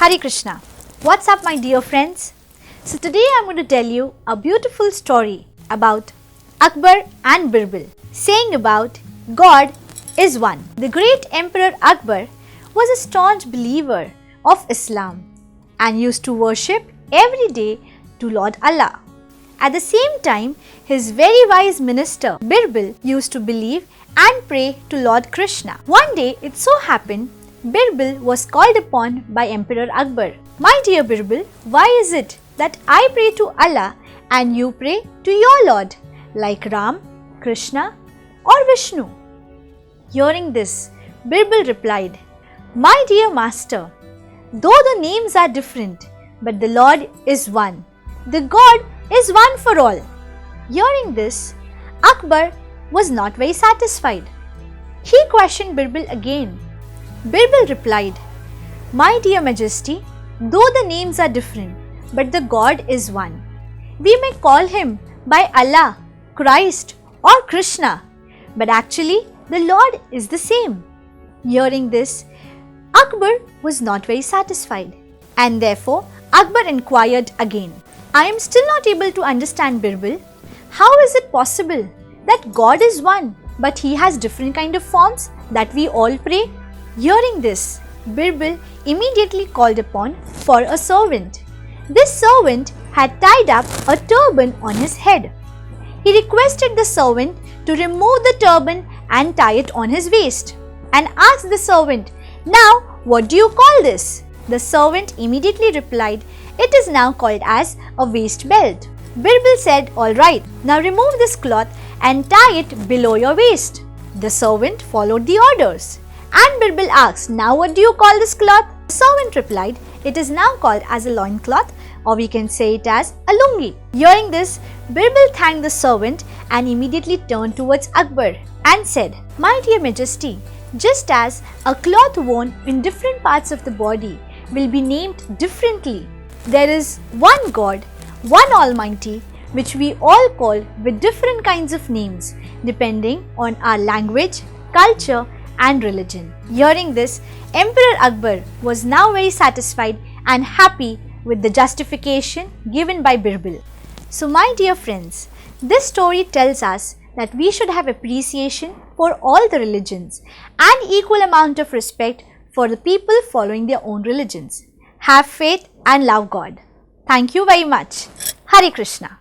Hare Krishna. What's up my dear friends? So today I'm going to tell you a beautiful story about Akbar and Birbal, saying about God is one. The great Emperor Akbar was a staunch believer of Islam and used to worship every day to Lord Allah. At the same time, his very wise minister Birbal used to believe and pray to Lord Krishna. One day it so happened Birbal was called upon by Emperor Akbar. My dear Birbal, why is it that I pray to Allah and you pray to your Lord like Ram, Krishna or Vishnu? Hearing this, Birbal replied, My dear master, though the names are different, but the Lord is one. The God is one for all. Hearing this, Akbar was not very satisfied. He questioned Birbal again. Birbal replied, My dear Majesty, though the names are different, but the God is one. We may call him by Allah, Christ or Krishna, but actually the Lord is the same. Hearing this, Akbar was not very satisfied, and therefore Akbar inquired again. I am still not able to understand, Birbal. How is it possible that God is one, but he has different kind of forms that we all pray? Hearing this, Birbal immediately called upon for a servant. This servant had tied up a turban on his head. He requested the servant to remove the turban and tie it on his waist, and asked the servant, Now what do you call this? The servant immediately replied, It is now called as a waist belt. Birbal said, Alright, now remove this cloth and tie it below your waist. The servant followed the orders. And Birbal asked, Now what do you call this cloth? The servant replied, It is now called as a loincloth, or we can say it as a lungi. Hearing this, Birbal thanked the servant and immediately turned towards Akbar and said, My dear Majesty, just as a cloth worn in different parts of the body will be named differently, there is one God, one Almighty, which we all call with different kinds of names depending on our language, culture and religion. Hearing this, Emperor Akbar was now very satisfied and happy with the justification given by Birbal. So my dear friends, this story tells us that we should have appreciation for all the religions and equal amount of respect for the people following their own religions. Have faith and love God. Thank you very much. Hare Krishna.